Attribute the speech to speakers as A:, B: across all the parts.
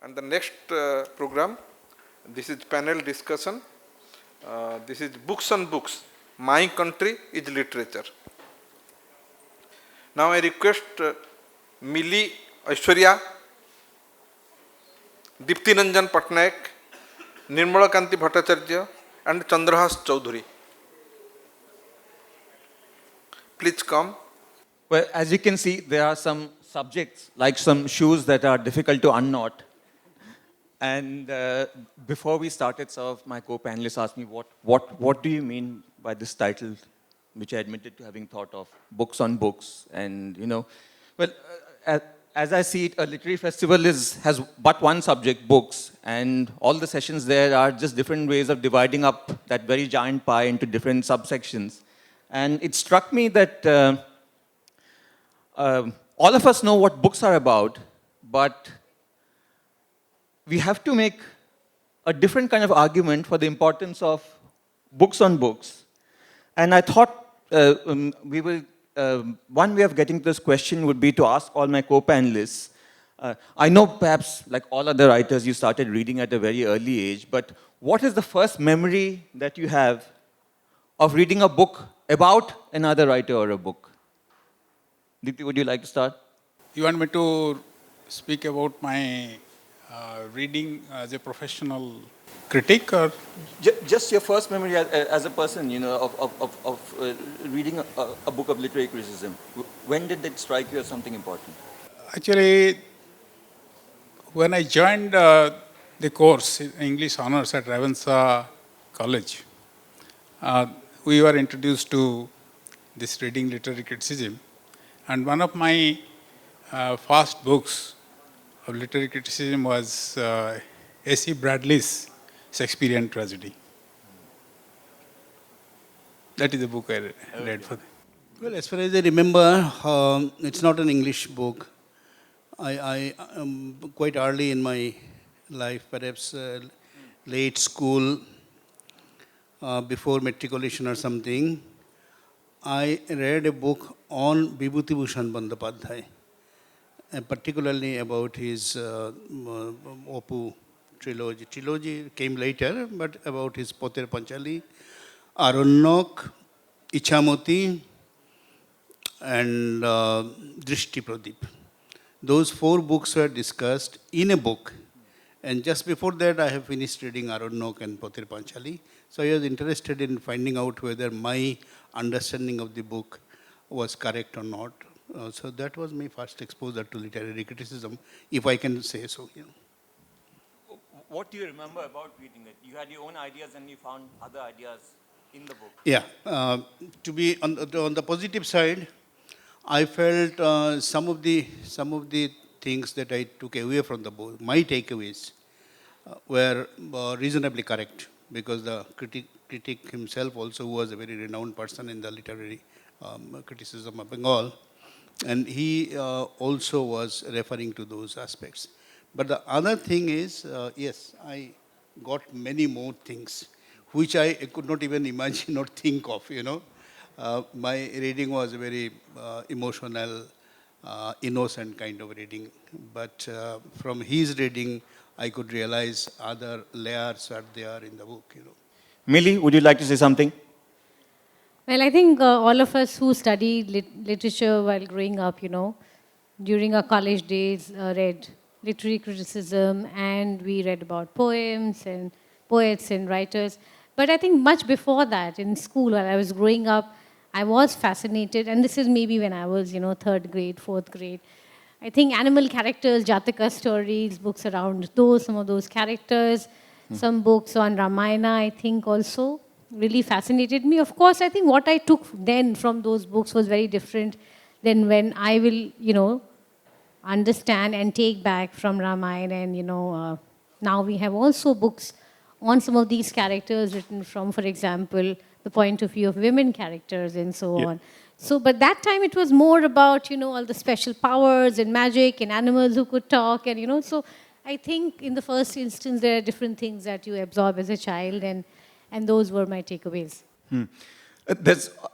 A: And the next program, this is panel discussion. This is books on books. My country is literature. Now I request Mili Aishwarya, Dipti Ranjan Patnaik, Nirmala Kanti Bhattacharya and Chandrahas Chaudhuri. Please come.
B: Well, as you can see, there are some subjects, like some shoes that are difficult to unknot. And before we started, some of my co-panelists asked me, what do you mean by this title, which I admitted to having thought of, books on books. And, well, as I see it, a literary festival has but one subject, books. And all the sessions there are just different ways of dividing up that very giant pie into different subsections. And it struck me that all of us know what books are about, but we have to make a different kind of argument for the importance of books on books. And I thought one way of getting to this question would be to ask all my co-panelists. I know perhaps, like all other writers, you started reading at a very early age, but what is the first memory that you have of reading a book about another writer or a book? Dipti, would you like to start?
C: You want me to speak about my reading as a professional critic, or
B: Just your first memory as a person, of reading a book of literary criticism. When did that strike you as something important?
C: actually, when I joined the course in English Honours at Ravenshaw College, we were introduced to this reading literary criticism, and one of my first books of literary criticism was A.C. Bradley's Shakespearean Tragedy. That is the book I read for them.
D: Well, as far as I remember, it's not an English book. I quite early in my life, perhaps late school, before matriculation or something, I read a book on Vibhuti Bhushan Bandyopadhyay, and particularly about his Opu trilogy. Trilogy came later, but about his Poter Panchali, Aranyok, Ichamoti, and Drishti Pradip. Those 4 books were discussed in a book. And just before that, I have finished reading Aranyok and Poter Panchali. So I was interested in finding out whether my understanding of the book was correct or not. So that was my first exposure to literary criticism, if I can say so.
B: What do you remember about reading it? You had your own ideas and you found other ideas in the book.
D: Yeah. To be on the positive side, I felt some of the things that I took away from the book, my takeaways, were reasonably correct, because the critic himself also was a very renowned person in the literary criticism of Bengal, and he also was referring to those aspects. But the other thing is, yes, I got many more things which I could not even imagine or think of, My reading was a very emotional, innocent kind of reading. But from his reading, I could realize other layers are there in the book,
B: Millie, would you like to say something?
E: Well, I think all of us who studied literature while growing up, during our college days, read literary criticism, and we read about poems and poets and writers. But I think much before that, in school, while I was growing up, I was fascinated, and this is maybe when I was, 3rd grade, 4th grade. I think animal characters, Jataka stories, books around those, some of those characters, some books on Ramayana, I think also really fascinated me. Of course, I think what I took then from those books was very different than when I will, understand and take back from Ramayana. And, now we have also books on some of these characters written from, for example, the point of view of women characters and so on. So, but that time it was more about, all the special powers and magic and animals who could talk and, so I think in the first instance there are different things that you absorb as a child, and those were my takeaways.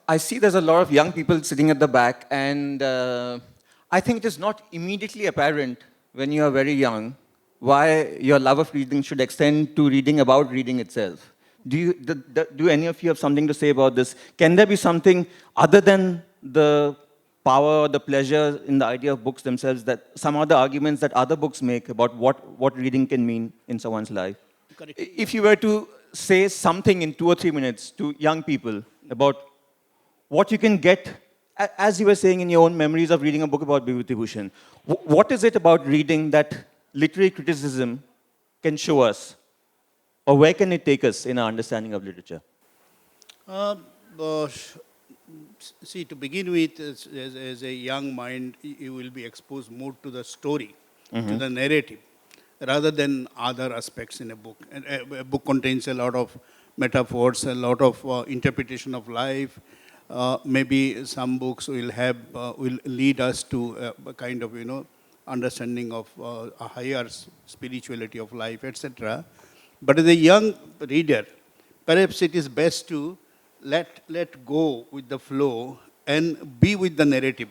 B: I see there's a lot of young people sitting at the back, and I think it is not immediately apparent when you are very young why your love of reading should extend to reading about reading itself. Do any of you have something to say about this? Can there be something other than the power or the pleasure in the idea of books themselves, that some other arguments that other books make about what reading can mean in someone's life?
D: Correct.
B: If you were to say something in 2 or 3 minutes to young people about what you can get, as you were saying in your own memories of reading a book about Vibhuti Bhushan, what is it about reading that literary criticism can show us? Or where can it take us in our understanding of literature?
D: Uh, uh, See, to begin with, as a young mind, you will be exposed more to the story, to the narrative, rather than other aspects in a book. And a book contains a lot of metaphors, a lot of interpretation of life. Maybe some books will lead us to a kind of, understanding of a higher spirituality of life, etc. But as a young reader, perhaps it is best to let go with the flow and be with the narrative,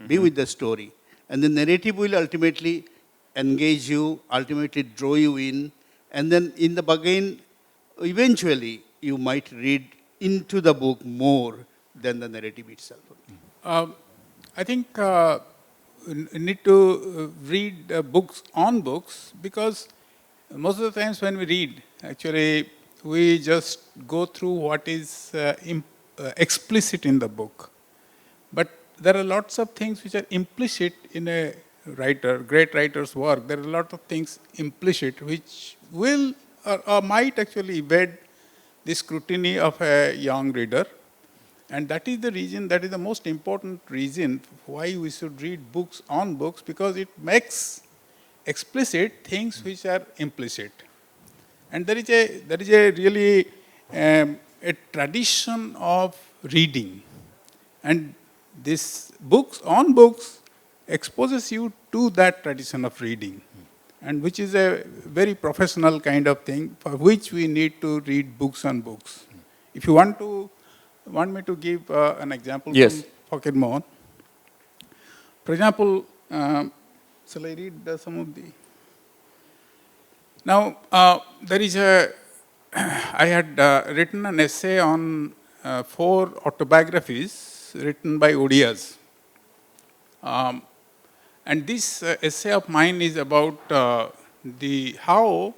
D: be with the story. And the narrative will ultimately engage you, ultimately draw you in, and then in the bargain, eventually you might read into the book more than the narrative itself.
C: I think we need to read books on books, because most of the times when we read, actually, we just go through what is explicit in the book. But there are lots of things which are implicit in a great writer's work. There are a lot of things implicit which will or might actually evade the scrutiny of a young reader. And that is the reason, that is the most important reason why we should read books on books, because it makes explicit things which are implicit. And there is a really a tradition of reading. And this books on books exposes you to that tradition of reading, and which is a very professional kind of thing for which we need to read books on books. If you want me to give an example
B: Yes.
C: from Fakir Mohan. For example, shall I read some of the... Now, there is I had written an essay on 4 autobiographies written by Odiyas. And this essay of mine is about how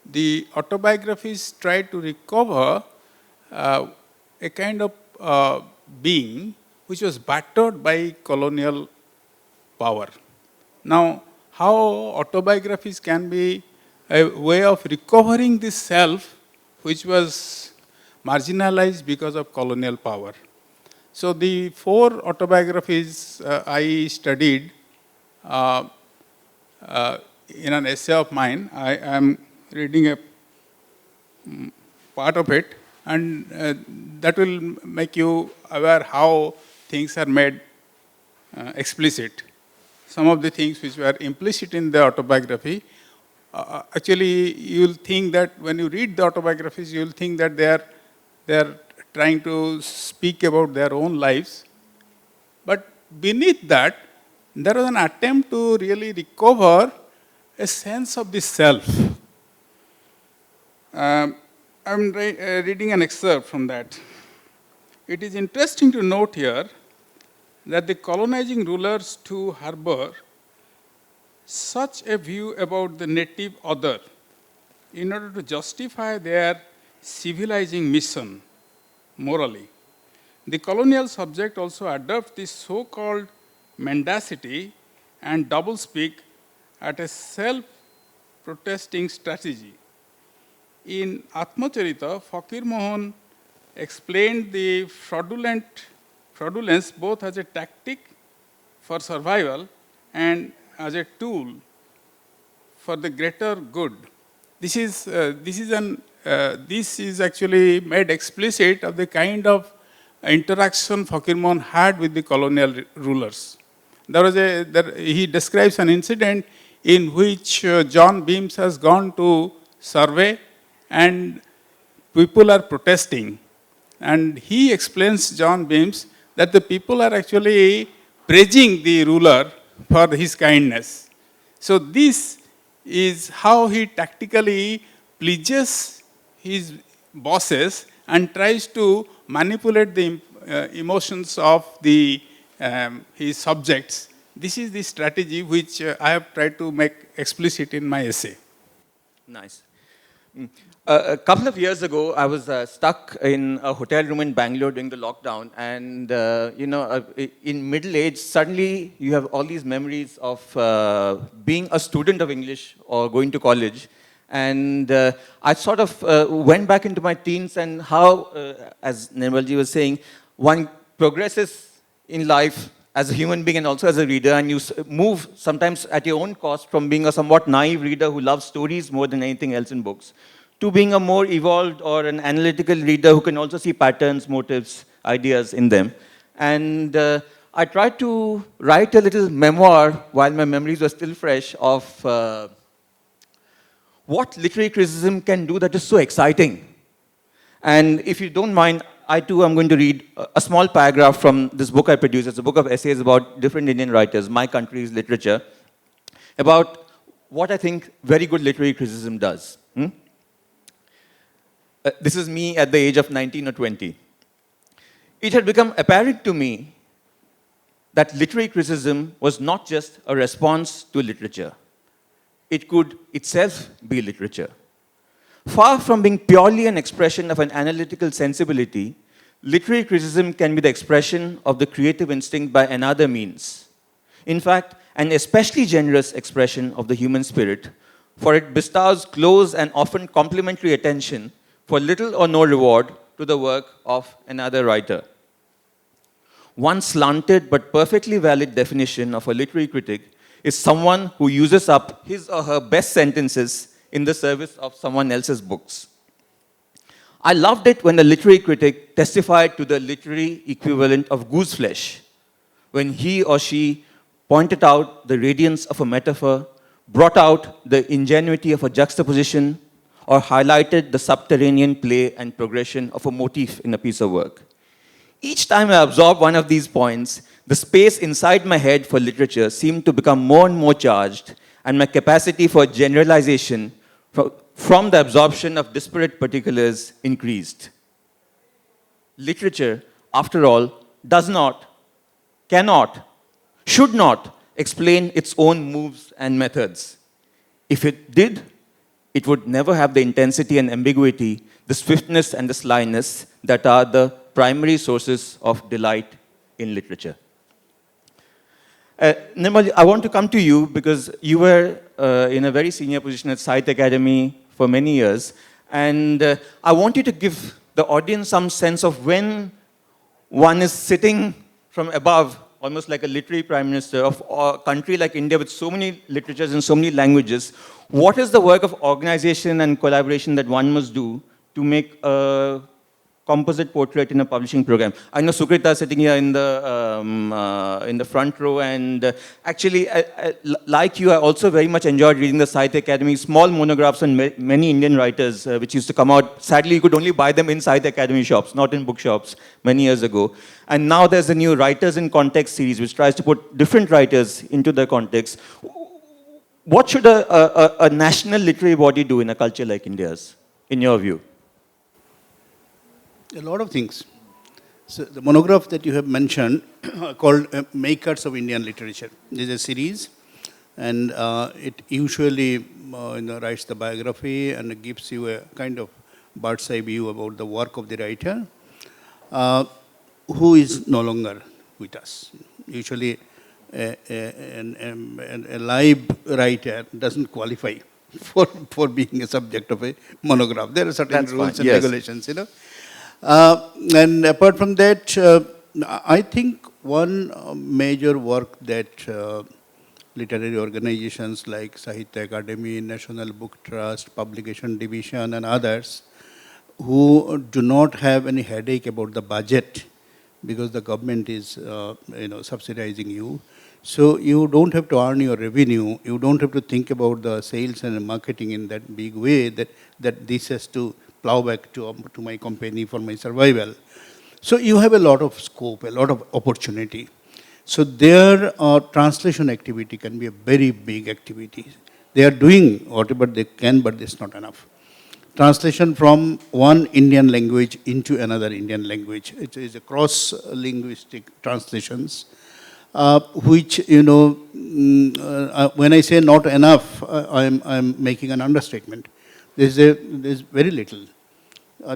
C: the autobiographies try to recover a kind of being which was battered by colonial power. Now, how autobiographies can be a way of recovering this self which was marginalized because of colonial power. So the 4 autobiographies I studied in an essay of mine. I am reading a part of it, and that will make you aware how things are made explicit. Some of the things which were implicit in the autobiography, actually you will think that when you read the autobiographies, you will think that they are trying to speak about their own lives. But beneath that, there was an attempt to really recover a sense of the self. I'm reading an excerpt from that. It is interesting to note here that the colonizing rulers to harbor such a view about the native other in order to justify their civilizing mission morally. The colonial subject also adopts this so-called mendacity and doublespeak at a self-protesting strategy. In Atmacharita, Fakir Mohan explained the fraudulence both as a tactic for survival and as a tool for the greater good. This is actually made explicit of the kind of interaction Fakir Mohan had with the colonial rulers. He describes an incident in which John Beams has gone to survey and people are protesting. And he explains, John Beams, that the people are actually praising the ruler for his kindness. So this is how he tactically pleases his bosses and tries to manipulate the emotions of his subjects. This is the strategy which I have tried to make explicit in my essay.
B: Nice. A couple of years ago, I was stuck in a hotel room in Bangalore during the lockdown, and in middle age, suddenly you have all these memories of being a student of English or going to college, and I sort of went back into my teens and how, as Nirmalji was saying, one progresses in life as a human being and also as a reader, and you move sometimes at your own cost from being a somewhat naive reader who loves stories more than anything else in books to being a more evolved or an analytical reader who can also see patterns, motives, ideas in them. And I tried to write a little memoir while my memories were still fresh of what literary criticism can do that is so exciting. And if you don't mind, I too am going to read a small paragraph from this book I produced. It's a book of essays about different Indian writers, my country's literature, about what I think very good literary criticism does. This is me at the age of 19 or 20. It had become apparent to me that literary criticism was not just a response to literature. It could itself be literature. Far from being purely an expression of an analytical sensibility, literary criticism can be the expression of the creative instinct by another means. In fact, an especially generous expression of the human spirit, for it bestows close and often complimentary attention for little or no reward to the work of another writer. One slanted but perfectly valid definition of a literary critic is someone who uses up his or her best sentences in the service of someone else's books. I loved it when a literary critic testified to the literary equivalent of gooseflesh, when he or she pointed out the radiance of a metaphor, brought out the ingenuity of a juxtaposition, or highlighted the subterranean play and progression of a motif in a piece of work. Each time I absorbed one of these points, the space inside my head for literature seemed to become more and more charged, and my capacity for generalization from the absorption of disparate particulars increased. Literature, after all, does not, cannot, should not explain its own moves and methods. If it did, it would never have the intensity and ambiguity, the swiftness and the slyness that are the primary sources of delight in literature. Nirmal, I want to come to you because you were in a very senior position at Sahitya Academy for many years. And I want you to give the audience some sense of when one is sitting from above, almost like a literary prime minister of a country like India with so many literatures and so many languages. What is the work of organization and collaboration that one must do to make a composite portrait in a publishing program? I know Sukrita sitting here in the front row, and actually, like you, I also very much enjoyed reading the Sahitya Academy small monographs on many Indian writers, which used to come out. Sadly, you could only buy them in Sahitya Academy shops, not in bookshops, many years ago. And now there's a new Writers in Context series, which tries to put different writers into their context. What should a national literary body do in a culture like India's, in your view?
D: A lot of things. So the monograph that you have mentioned called Makers of Indian Literature. This is a series, and it usually writes the biography and gives you a kind of bird's eye view about the work of the writer, who is no longer with us. Usually a live writer doesn't qualify for being a subject of a monograph. There are certain rules and regulations, and apart from that, I think one major work that literary organizations like Sahitya Academy, National Book Trust, Publication Division and others who do not have any headache about the budget because the government is subsidizing you. So you don't have to earn your revenue. You don't have to think about the sales and marketing in that big way that this has to plow back to my company for my survival. So you have a lot of scope, a lot of opportunity. So their translation activity can be a very big activity. They are doing whatever they can, but it's not enough. Translation from one Indian language into another Indian language. It is a cross-linguistic translations, which, when I say not enough, I'm making an understatement. There's very little.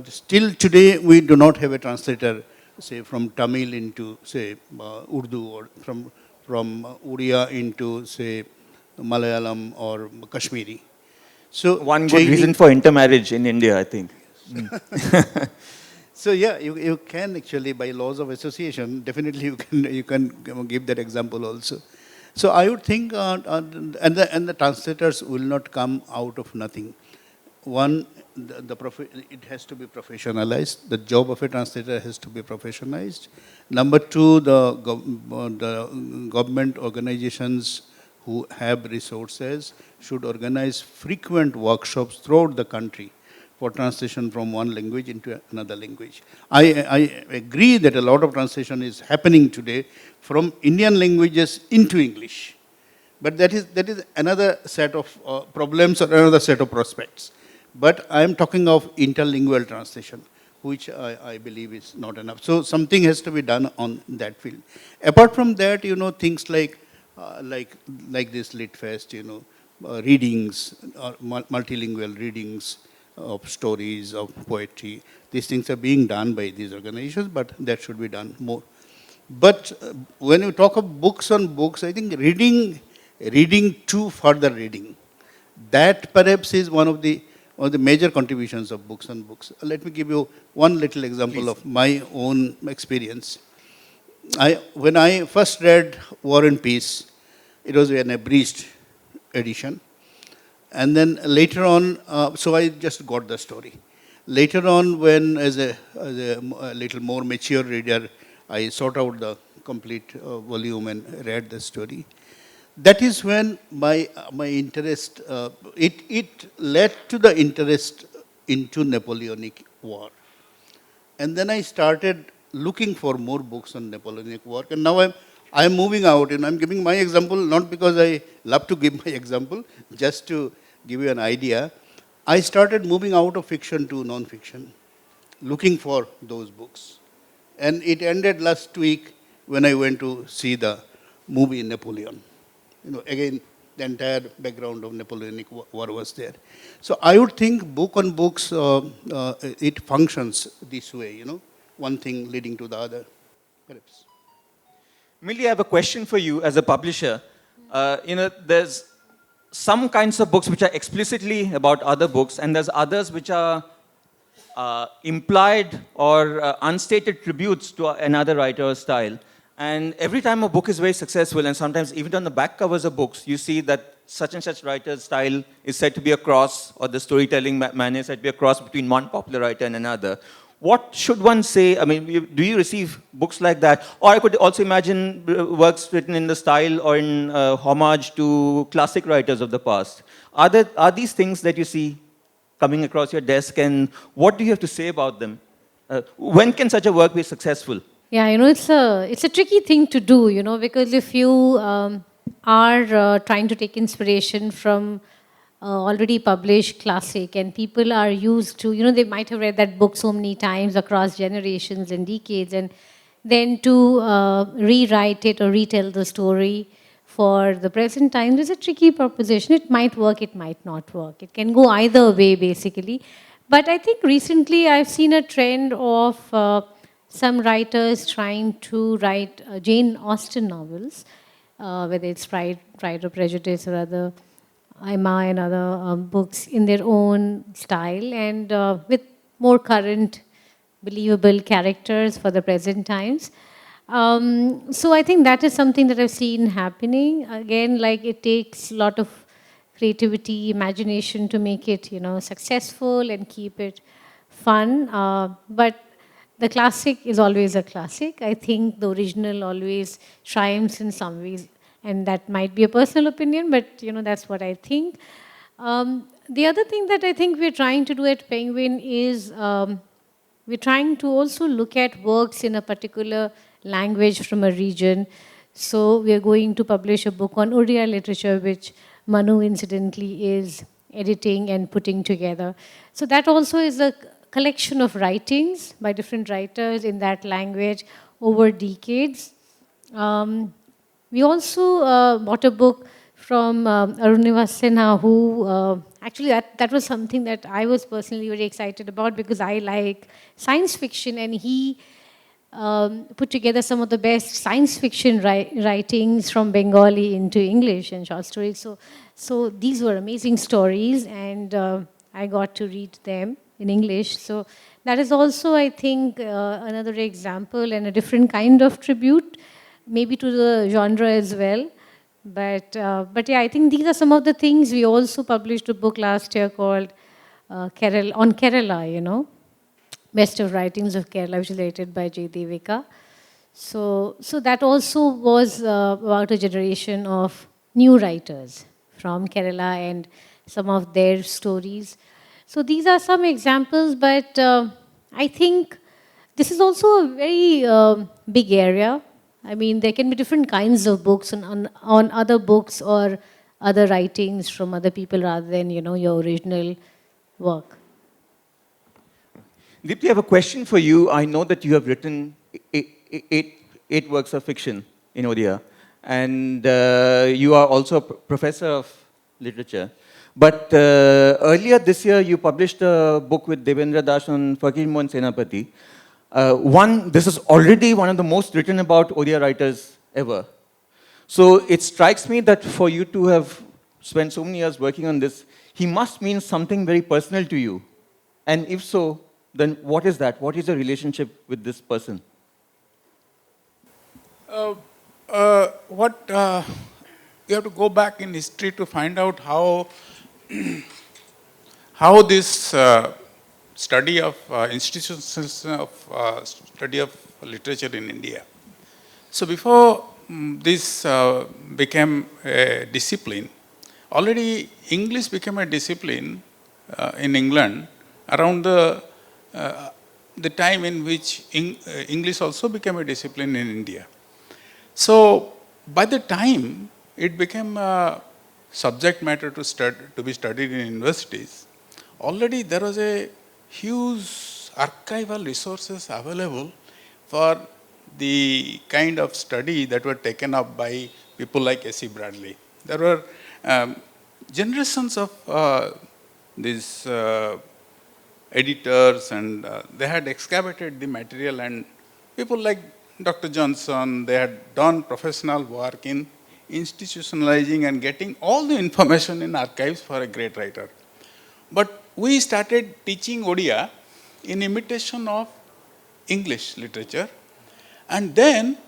D: Still today, we do not have a translator, say, from Tamil into, say, Urdu, or from Oriya into, say, Malayalam or Kashmiri. So
B: One good reason for intermarriage in India, I think.
D: So yeah, you can actually, by laws of association, definitely you can give that example also. So I would think, and the translators will not come out of nothing. One, it has to be professionalized. The job of a translator has to be professionalized. Number two, the government organizations who have resources should organize frequent workshops throughout the country for translation from one language into another language. I agree that a lot of translation is happening today from Indian languages into English. But that is another set of problems or another set of prospects. But I am talking of interlingual translation, which I believe is not enough. So something has to be done on that field. Apart from that, things like this LitFest, readings, multilingual readings of stories, of poetry. These things are being done by these organizations, but that should be done more. But when you talk of books on books, I think reading to further reading, that perhaps is one of the major contributions of books on books. Let me give you one little example of my own experience. When I first read War and Peace, it was an abridged edition. And then later on, so I just got the story. Later on, when as a little more mature reader, I sought out the complete volume and read the story. That is when my interest, it led to the interest into Napoleonic War. And then I started looking for more books on Napoleonic War. And now I'm moving out, and I'm giving my example, not because I love to give my example, just to give you an idea. I started moving out of fiction to non-fiction, looking for those books. And it ended last week when I went to see the movie Napoleon. Again, the entire background of Napoleonic War was there. So I would think book on books, it functions this way, one thing leading to the other, perhaps.
B: Millie, I have a question for you as a publisher. There's some kinds of books which are explicitly about other books, and there's others which are implied or unstated tributes to another writer's style. And every time a book is very successful, and sometimes even on the back covers of books, you see that such and such writer's style is said to be a cross, or the storytelling manner is said to be a cross between one popular writer and another. What should one say? I mean, do you receive books like that? Or I could also imagine works written in the style or in homage to classic writers of the past. Are these things that you see coming across your desk, and what do you have to say about them? When can such a work be successful?
E: Yeah, it's a tricky thing to do, because if you are trying to take inspiration from already published classic, and people are used to, they might have read that book so many times across generations and decades, and then to rewrite it or retell the story for the present time is a tricky proposition. It might work, it might not work. It can go either way, basically. But I think recently I've seen a trend of some writers trying to write Jane Austen novels, whether it's Pride or Prejudice or other Emma and other books in their own style, and with more current, believable characters for the present times. So I think that is something that I've seen happening. Again, like it takes a lot of creativity, imagination to make it, successful and keep it fun. But the classic is always a classic. I think the original always triumphs in some ways, and that might be a personal opinion, but that's what I think. The other thing that I think we're trying to do at Penguin is we're trying to also look at works in a particular language from a region. So we are going to publish a book on Odia literature, which Manu incidentally is editing and putting together. So that also is a collection of writings by different writers in that language over decades. We also bought a book from Aruniva Sinha, who actually that was something that I was personally very excited about because I like science fiction, and he put together some of the best science fiction writings from Bengali into English and short stories. So these were amazing stories, and I got to read them in English. So that is also, I think, another example and a different kind of tribute, maybe to the genre as well. But yeah, I think these are some of the things. We also published a book last year called on Kerala, Best of Writings of Kerala, which is edited by J. Devika. So that also was about a generation of new writers from Kerala and some of their stories. So these are some examples, but I think this is also a very big area. I mean, there can be different kinds of books on other books or other writings from other people rather than, your original work.
B: Deepti, I have a question for you. I know that you have written eight works of fiction in Odia, and you are also a professor of literature. But earlier this year, you published a book with Devendra Das on Fakir Mohan Senapati. This is already one of the most written about Odia writers ever. So it strikes me that for you to have spent so many years working on this, he must mean something very personal to you. And if so, then what is that? What is your relationship with this person?
C: You have to go back in history to find out how this study of institutions of study of literature in India. So before this became a discipline, already English became a discipline in England around the time in which English also became a discipline in India. So by the time it became a subject matter to be studied in universities, already there was a huge archival resources available for the kind of study that were taken up by people like A.C. Bradley. There were generations of these editors, and they had excavated the material, and people like Dr. Johnson, they had done professional work in institutionalizing and getting all the information in archives for a great writer. But we started teaching Odia in imitation of English literature, and then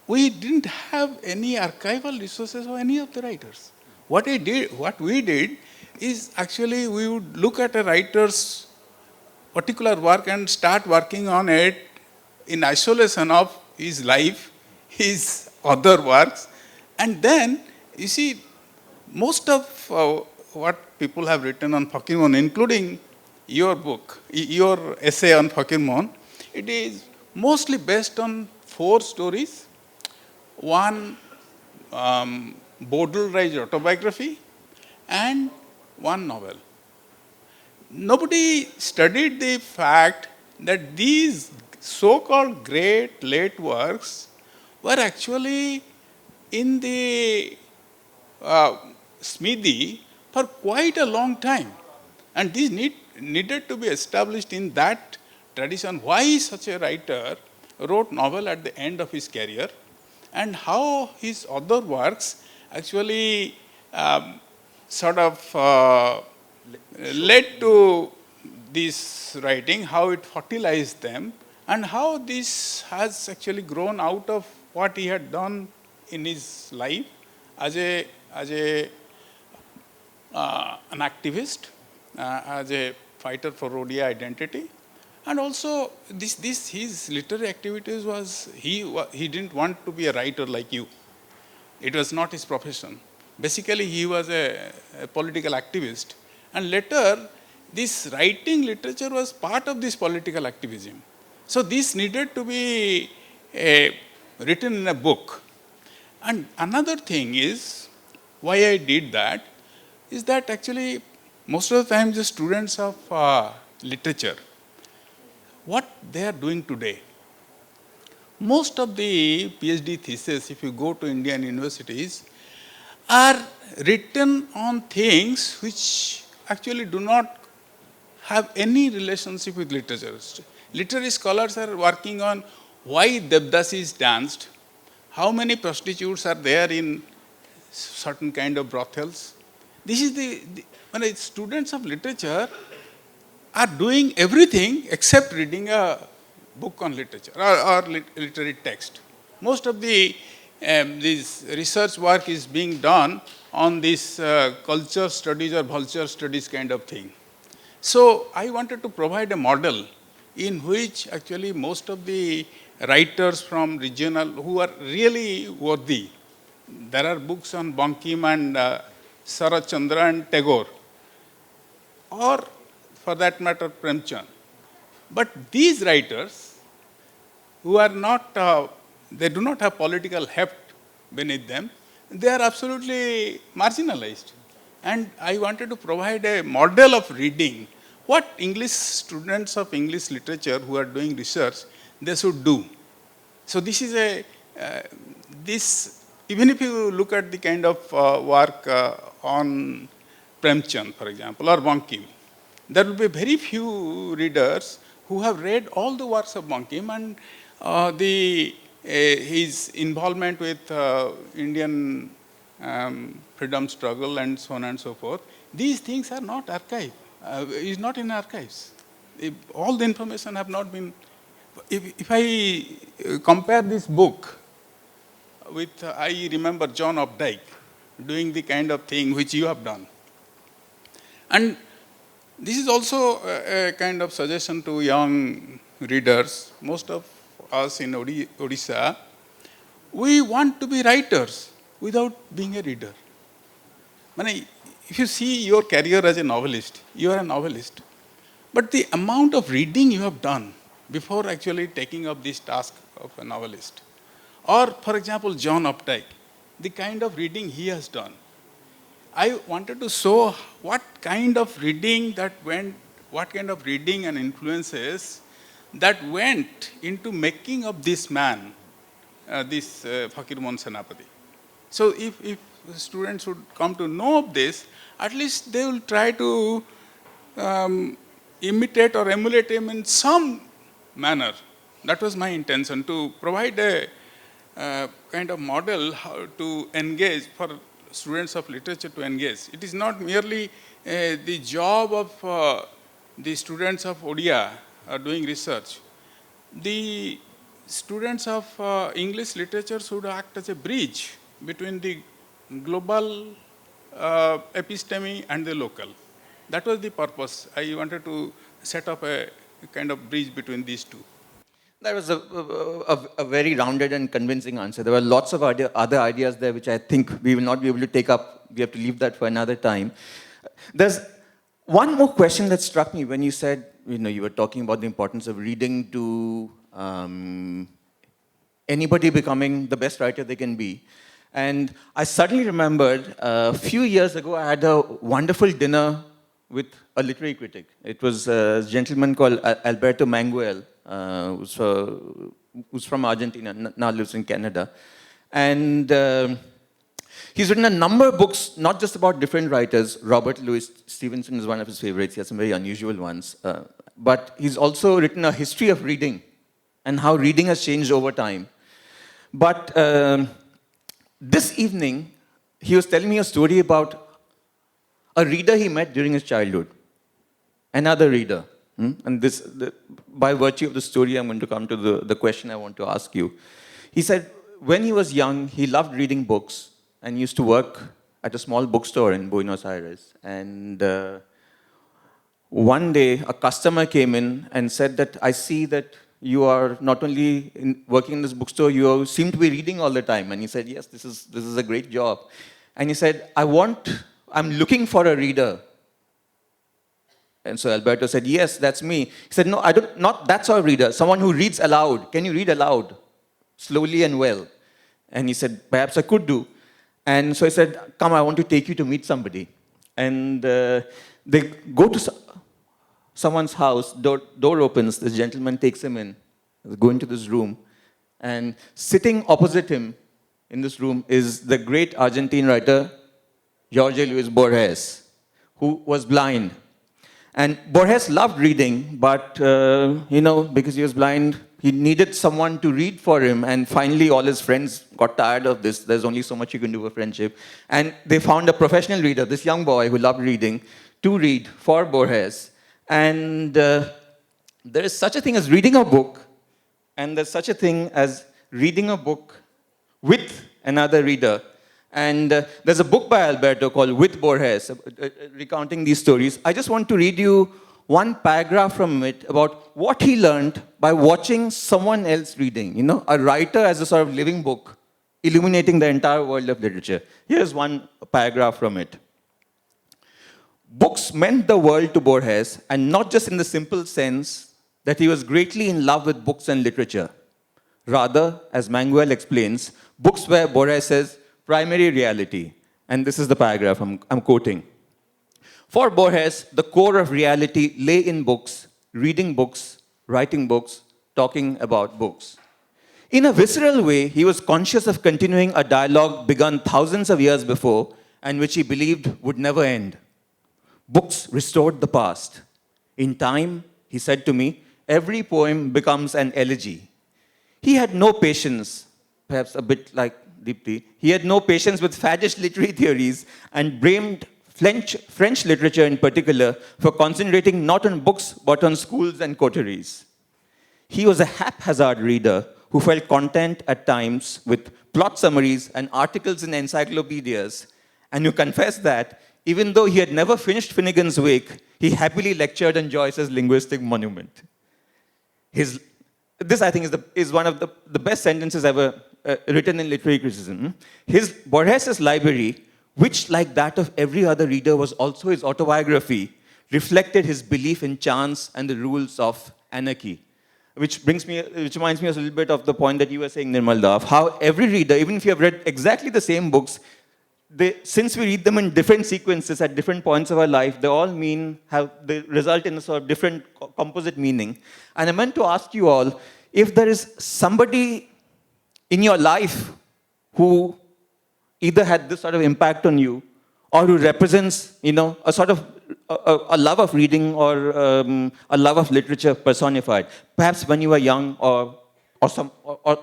C: we didn't have any archival resources for any of the writers. What we did is actually we would look at a writer's particular work and start working on it in isolation of his life, his other works, and then you see most of what people have written on Fakir Mohan, including your book, your essay on Fakir Mohan, it is mostly based on 4 stories. One Baudelaire autobiography and one novel. Nobody studied the fact that these so-called great late works were actually in the Smithy for quite a long time. And these needed to be established in that tradition. Why such a writer wrote novel at the end of his career, and how his other works actually sort of led to this writing, how it fertilized them, and how this has actually grown out of what he had done in his life as an activist, as a fighter for Odia identity. And also, his literary activities was, he didn't want to be a writer like you. It was not his profession. Basically, he was a political activist. And later, this writing literature was part of this political activism. So this needed to be written in a book. And another thing is, why I did that is that actually most of the time the students of literature, what they are doing today, most of the PhD theses, if you go to Indian universities, are written on things which actually do not have any relationship with literature. Literary scholars are working on why Devdasis danced, how many prostitutes are there in certain kind of brothels. This is when students of literature are doing everything except reading a book on literature or literary text. Most of this research work is being done on this culture studies or vulture studies kind of thing. So I wanted to provide a model in which actually most of the writers from regional who are really worthy. There are books on Bankim and Sarat Chandra and Tagore, or for that matter Premchand. But these writers who are not, they do not have political heft beneath them, they are absolutely marginalized. And I wanted to provide a model of reading what English students of English literature who are doing research, they should do. So this is even if you look at the kind of work on Premchand, for example, or Bankim, there will be very few readers who have read all the works of Bankim and his involvement with Indian freedom struggle and so on and so forth. These things are not archived, is not in archives. All the information have not been. If I compare this book with, I remember John Updike doing the kind of thing which you have done. And this is also a kind of suggestion to young readers. Most of us in Odisha, we want to be writers without being a reader. If you see your career as a novelist, you are a novelist. But the amount of reading you have done before actually taking up this task of a novelist, or for example, John Updike, the kind of reading he has done, I wanted to show what kind of reading what kind of reading and influences that went into making of this man, this Fakir Mohan Senapati. So if students would come to know of this, at least they will try to imitate or emulate him in some manner. That was my intention, to provide a kind of model how to engage for students of literature to engage. It is not merely the job of the students of Odia doing research. The students of English literature should act as a bridge between the global episteme and the local. That was the purpose. I wanted to set up a kind of bridge between these two.
B: That was a very rounded and convincing answer. There were lots of other ideas there which I think we will not be able to take up. We have to leave that for another time. There's one more question that struck me when you said, you were talking about the importance of reading to anybody becoming the best writer they can be. And I suddenly remembered a few years ago, I had a wonderful dinner with a literary critic. It was a gentleman called Alberto Manguel, who's from Argentina, now lives in Canada. And he's written a number of books, not just about different writers. Robert Louis Stevenson is one of his favorites. He has some very unusual ones. But he's also written a history of reading and how reading has changed over time. But this evening, he was telling me a story about a reader he met during his childhood. Another reader. And by virtue of the story, I'm going to come to the question I want to ask you. He said, when he was young, he loved reading books and used to work at a small bookstore in Buenos Aires. And one day, a customer came in and said that, I see that you are not only working in this bookstore, you seem to be reading all the time. And he said, yes, this is a great job. And he said, I'm looking for a reader. And so Alberto said, yes, that's me. He said, no, not that sort of reader, someone who reads aloud. Can you read aloud? Slowly and well. And he said, perhaps I could do. And so I said, come, I want to take you to meet somebody. And they go to someone's house, door opens, this gentleman takes him in, go into this room, and sitting opposite him in this room is the great Argentine writer, Jorge Luis Borges, who was blind. And Borges loved reading, but, because he was blind, he needed someone to read for him. And finally, all his friends got tired of this. There's only so much you can do for friendship. And they found a professional reader, this young boy who loved reading, to read for Borges. And there is such a thing as reading a book, and there's such a thing as reading a book with another reader. And there's a book by Alberto called With Borges, recounting these stories. I just want to read you one paragraph from it about what he learned by watching someone else reading. A writer as a sort of living book, illuminating the entire world of literature. Here's one paragraph from it. Books meant the world to Borges, and not just in the simple sense that he was greatly in love with books and literature. Rather, as Manguel explains, books were Borges' primary reality. And this is the paragraph I'm quoting. For Borges, the core of reality lay in books, reading books, writing books, talking about books. In a visceral way, he was conscious of continuing a dialogue begun thousands of years before and which he believed would never end. Books restored the past. In time, he said to me, every poem becomes an elegy. He had no patience, perhaps a bit like Deepti, he had no patience with faddish literary theories and blamed French literature in particular for concentrating not on books but on schools and coteries. He was a haphazard reader who felt content at times with plot summaries and articles in encyclopedias, and who confessed that even though he had never finished Finnegan's Wake, he happily lectured on Joyce's linguistic monument. This, I think, is one of the best sentences ever written in literary criticism. Borges' library, which, like that of every other reader, was also his autobiography, reflected his belief in chance and the rules of anarchy. Which reminds me a little bit of the point that you were saying, Nirmal, of how every reader, even if you have read exactly the same books, since we read them in different sequences at different points of our life, they result in a sort of different composite meaning. And I meant to ask you all, if there is somebody in your life who either had this sort of impact on you, or who represents, a sort of a love of reading or a love of literature personified, perhaps when you were young or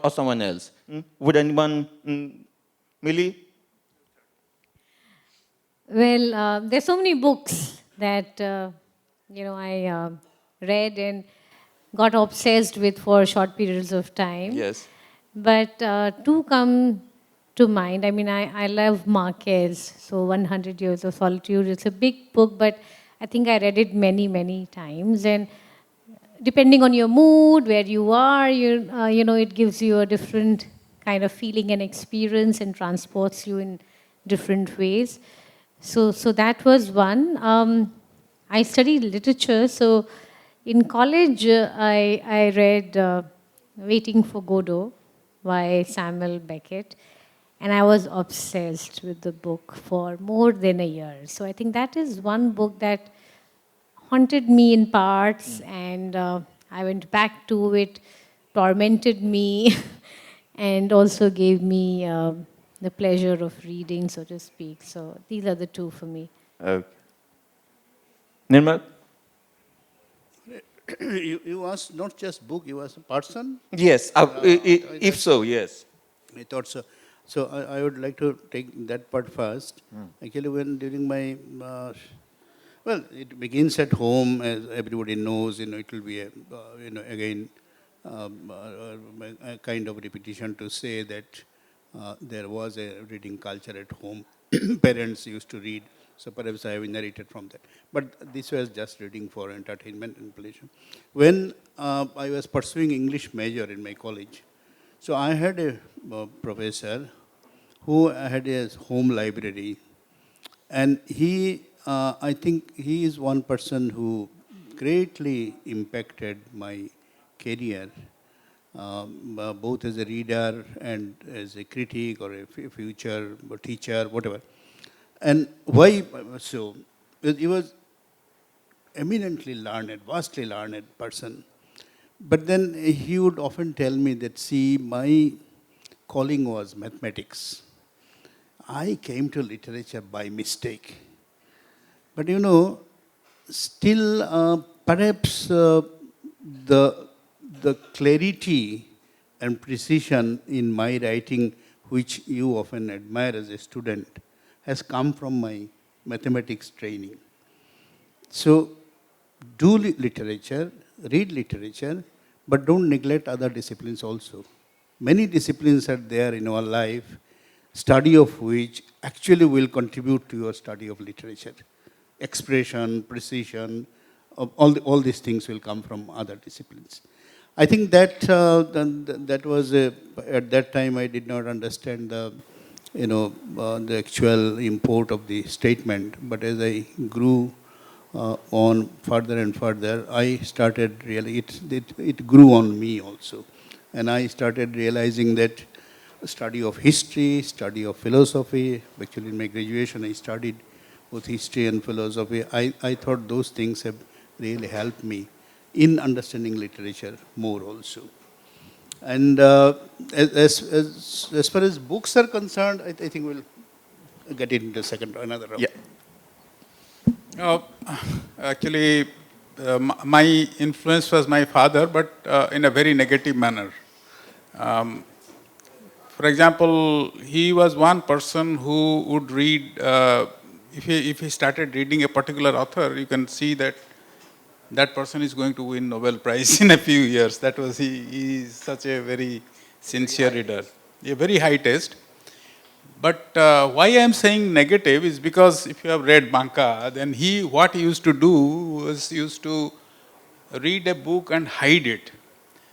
B: someone else. Would anyone, Millie?
E: Well, there's so many books that, I read and got obsessed with for short periods of time.
B: Yes.
E: But two come to mind. I mean, I love Marquez, so 100 Years of Solitude. It's a big book, but I think I read it many, many times. And depending on your mood, where you are, it gives you a different kind of feeling and experience and transports you in different ways. So that was one. I studied literature, so in college I read Waiting for Godot by Samuel Beckett, and I was obsessed with the book for more than a year. So I think that is one book that haunted me in parts, and I went back to it, tormented me, and also gave me the pleasure of reading, so to speak. So these are the two for me.
B: Okay. Nirmal?
D: You asked not just book, you asked a person?
B: Yes, if so, yes.
D: I thought so. So I would like to take that part first. Actually, when during my, it begins at home, as everybody knows, it will be, again, a kind of repetition to say that there was a reading culture at home. Parents used to read, so perhaps I have inherited from that. But this was just reading for entertainment and pleasure. When I was pursuing English major in my college, so I had a professor who had a home library, and I think he is one person who greatly impacted my career. both as a reader and as a critic or a future teacher, whatever. And why so? Because he was eminently learned, vastly learned person. But then he would often tell me that, see, my calling was mathematics. I came to literature by mistake. But still, perhaps the, the clarity and precision in my writing, which you often admire as a student, has come from my mathematics training. So, do literature, read literature, but don't neglect other disciplines also. Many disciplines are there in our life, study of which actually will contribute to your study of literature. Expression, precision, all these things will come from other disciplines. I think that that was at that time I did not understand the actual import of the statement. But as I grew on further and further, I started really it grew on me also, and I started realizing that study of history, study of philosophy. Actually, in my graduation, I studied both history and philosophy. I thought those things have really helped me in understanding literature more also. And as far as books are concerned, I think we'll get into another round.
B: Yeah.
C: Uh, Actually, my influence was my father, but in a very negative manner. Um, for example, he was one person who would read, if he started reading a particular author, you can see that that person is going to win Nobel Prize in a few years. That was he is such a very sincere reader, a very high taste. But why I am saying negative is because if you have read Banka, then what he used to do was used to read a book and hide it.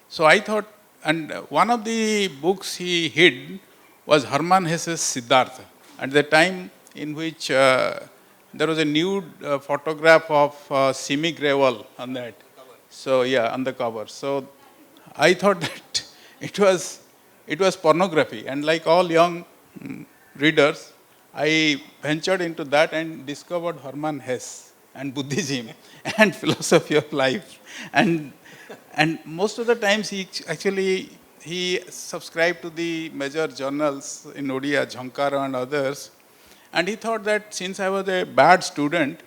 C: So I thought, and one of the books he hid was Hermann Hesse's Siddhartha. At the time in which there was a nude photograph of Simi Grewal on that. So yeah, on the cover. So I thought that it was pornography, and like all young readers, I ventured into that and discovered Hermann Hesse and Buddhism and philosophy of life, and most of the times he subscribed to the major journals in Odia, Jhankara and others, and he thought that since I was a bad student,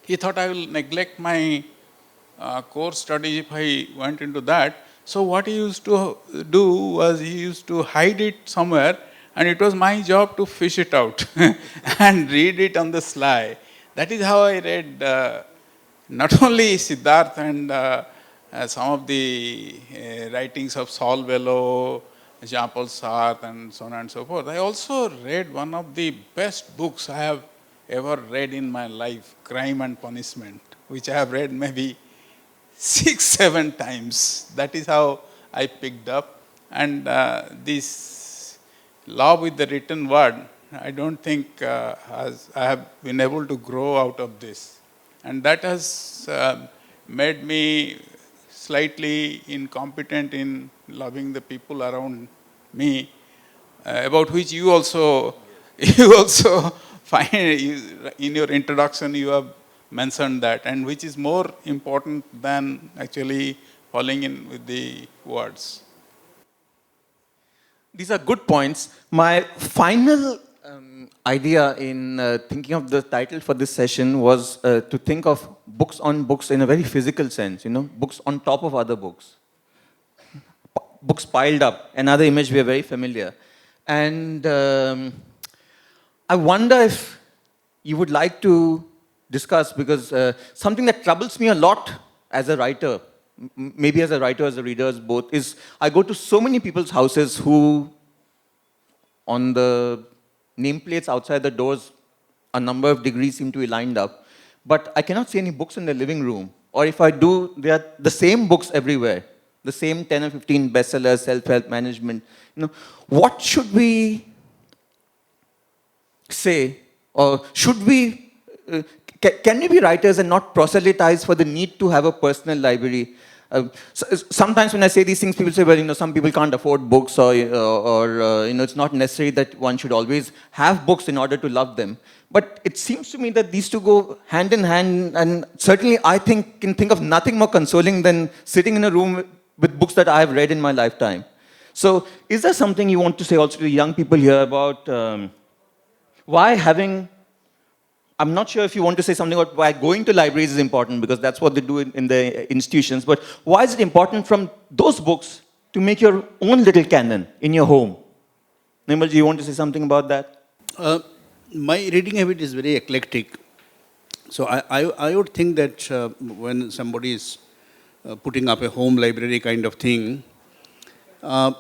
C: he thought I will neglect my core studies if I went into that. So what he used to do was he used to hide it somewhere, and it was my job to fish it out and read it on the sly. That is how I read not only Siddhartha and some of the writings of Saul Bellow, Jean-Paul Sartre, and so on and so forth. I also read one of the best books I have ever read in my life, Crime and Punishment, which I have read maybe 6, 7 times. That is how I picked up. And this love with the written word, I don't think I have been able to grow out of this. And that has made me slightly incompetent in loving the people around me, about which you also you also find in your introduction you have mentioned that, and which is more important than actually falling in with the words.
B: These are good points. My final idea in thinking of the title for this session was to think of books on books in a very physical sense, books on top of other books. Books piled up, another image we are very familiar. And I wonder if you would like to discuss, because something that troubles me a lot as a writer, maybe as a writer, as a reader, as both, is I go to so many people's houses who, on the nameplates outside the doors, a number of degrees seem to be lined up, but I cannot see any books in the living room. Or if I do, they are the same books everywhere, the same 10 or 15 bestsellers, self-help, management. What should we say, or should we, can we be writers and not proselytize for the need to have a personal library? Sometimes when I say these things, people say, well, some people can't afford books, or it's not necessary that one should always have books in order to love them. But it seems to me that these two go hand in hand, and certainly I can think of nothing more consoling than sitting in a room with books that I have read in my lifetime. So, is there something you want to say also to the young people here about why having, I'm not sure if you want to say something about why going to libraries is important, because that's what they do in the institutions, but why is it important from those books to make your own little canon in your home? Nimal, do you want to say something about that?
D: My reading habit is very eclectic. So I would think that when somebody is putting up a home library kind of thing, uh,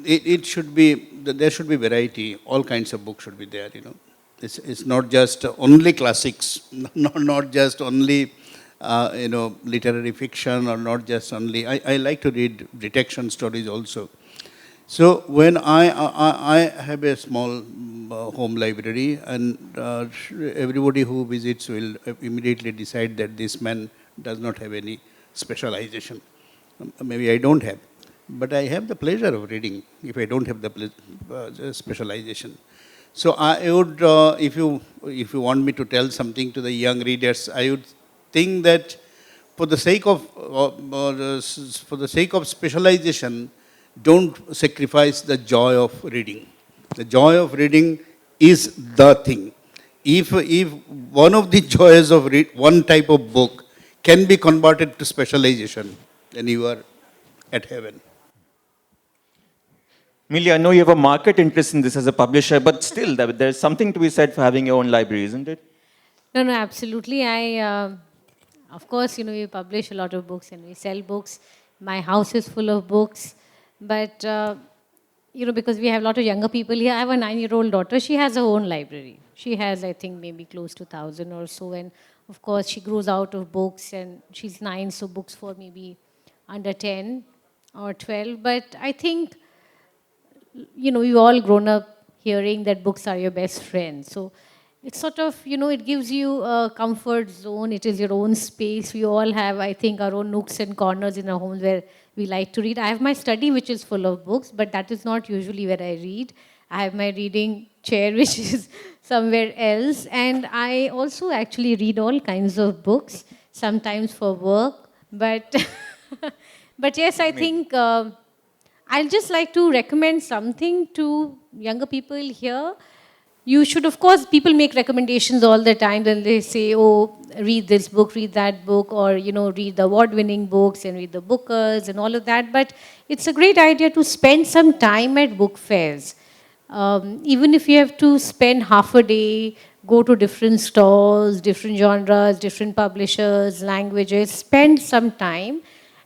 D: it should be, there should be variety. All kinds of books should be there, It's not just only classics, not just only, literary fiction, or not just only, I like to read detection stories also. So when I have a small home library, and everybody who visits will immediately decide that this man does not have any specialization. Maybe I don't have, but I have the pleasure of reading if I don't have the specialization. So I would, if you want me to tell something to the young readers, I would think that for the sake of specialization, don't sacrifice the joy of reading. The joy of reading is the thing. If one of the joys of one type of book can be converted to specialization, then you are at heaven.
B: Millie, I know you have a market interest in this as a publisher, but still, there's something to be said for having your own library, isn't it?
E: No, no, absolutely. Of course, we publish a lot of books and we sell books. My house is full of books. But, because we have a lot of younger people here, I have a 9-year-old daughter. She has her own library. She has, I think, maybe close to 1,000 or so. And, of course, she grows out of books, and she's 9, so books for maybe under 10 or 12. But I think, we've all grown up hearing that books are your best friend. So it's sort of, it gives you a comfort zone. It is your own space. We all have, I think, our own nooks and corners in our homes where we like to read. I have my study, which is full of books, but that is not usually where I read. I have my reading chair, which is somewhere else. And I also actually read all kinds of books, sometimes for work. But, but yes, I think I'll just like to recommend something to younger people here. You should, of course, people make recommendations all the time. Then they say, oh, read this book, read that book, or, read the award-winning books and read the bookers and all of that. But it's a great idea to spend some time at book fairs. Even if you have to spend half a day, go to different stalls, different genres, different publishers, languages, spend some time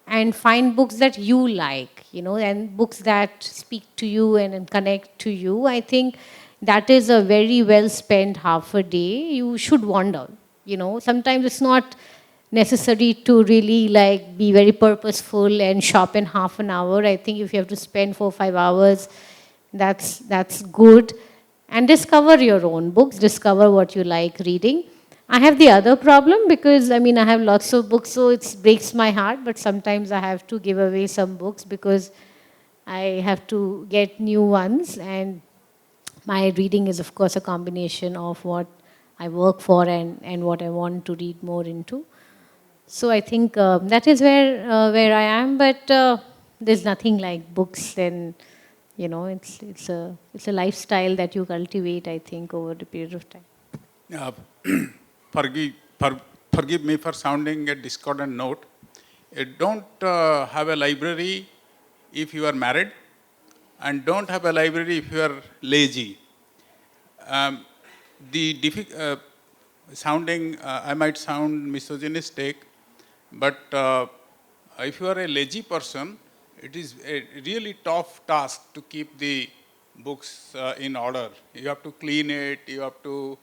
E: and find books that you like, and books that speak to you and connect to you. I think that is a very well spent half a day. You should wander, Sometimes it's not necessary to really be very purposeful and shop in half an hour. I think if you have to spend 4 or 5 hours, that's good. And discover your own books, discover what you like reading. I have the other problem because, I have lots of books, so it breaks my heart, but sometimes I have to give away some books because I have to get new ones. And my reading is, of course, a combination of what I work for and what I want to read more into. So I think that is where I am, but there's nothing like books, and it's a lifestyle that you cultivate, I think, over a period of time.
C: Forgive, forgive me for sounding a discordant note. Don't have a library if you are married, and don't have a library if you are lazy. I might sound misogynistic, but if you are a lazy person, it is a really tough task to keep the books in order. You have to clean it, you have to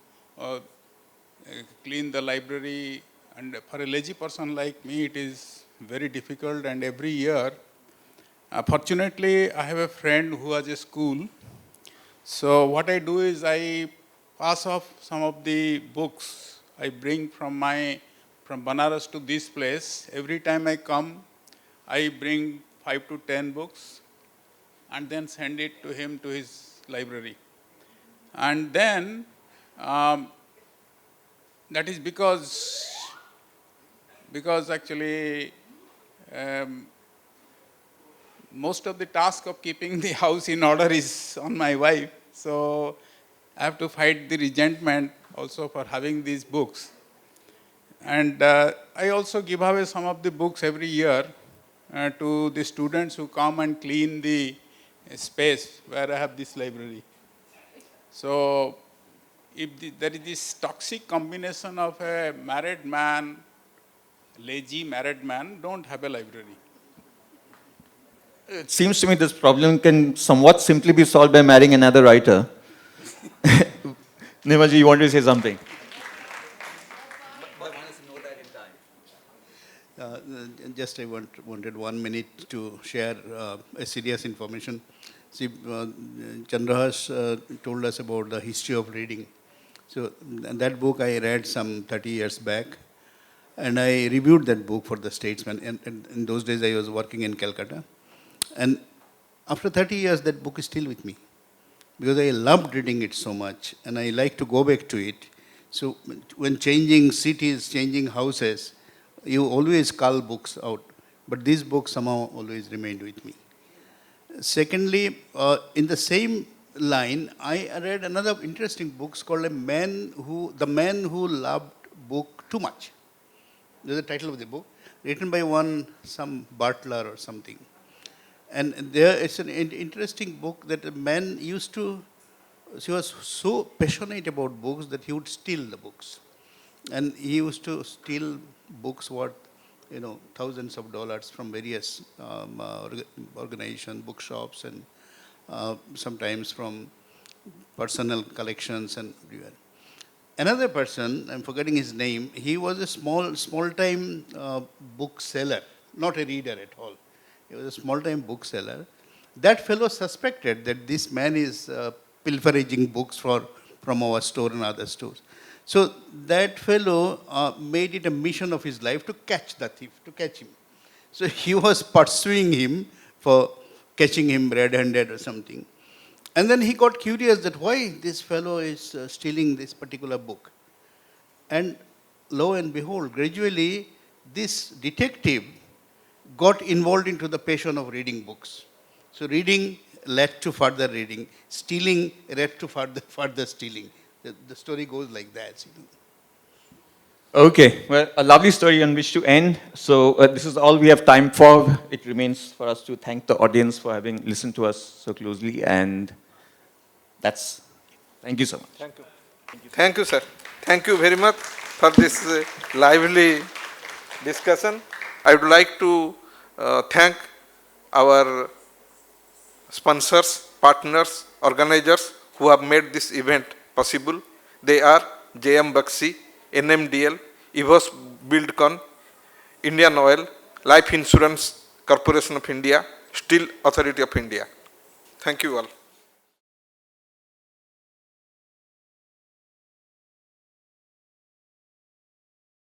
C: clean the library, and for a lazy person like me, it is very difficult. And every year, fortunately, I have a friend who has a school. So what I do is I pass off some of the books I bring from Banaras to this place. Every time I come, I bring 5 to 10 books and then send it to him to his library. And then that is because actually most of the task of keeping the house in order is on my wife. So I have to fight the resentment also for having these books. And I also give away some of the books every year to the students who come and clean the space where I have this library. So if there is this toxic combination of a married man, lazy married man, don't have a library.
B: It seems to me this problem can somewhat simply be solved by marrying another writer. Nimaji, you want to say something?
D: Just I wanted 1 minute to share a serious information. See, Chandra has told us about the history of reading. So that book I read some 30 years back, and I reviewed that book for the Statesman. And in those days I was working in Calcutta. And after 30 years, that book is still with me, because I loved reading it so much, and I like to go back to it. So when changing cities, changing houses, you always cull books out. But this book somehow always remained with me. Secondly, in the same line, I read another interesting book called The Man Who Loved Book Too Much. That's the title of the book, written by some butler or something. And there it's an interesting book that a man he was so passionate about books that he would steal the books. And he used to steal books worth, thousands of dollars from various organizations, bookshops, and sometimes from personal collections and everywhere. Another person, I'm forgetting his name, he was a small-time bookseller, not a reader at all. He was a small-time bookseller. That fellow suspected that this man is pilfering books from our store and other stores. So that fellow made it a mission of his life to catch the thief, to catch him. So he was pursuing him for catching him red-handed or something. And then he got curious that why this fellow is stealing this particular book. And lo and behold, gradually this detective got involved into the passion of reading books. So reading led to further reading. Stealing led to further stealing. The story goes like that.
B: Okay, well, a lovely story on which to end. So this is all we have time for. It remains for us to thank the audience for having listened to us so closely, and thank you so much.
A: Thank you. Thank you, sir. Thank you very much for this lively discussion. I would like to thank our sponsors, partners, organizers who have made this event possible. They are JM Baxi, NMDL, EVOS Buildcon, Indian Oil, Life Insurance Corporation of India, Steel Authority of India. Thank you all.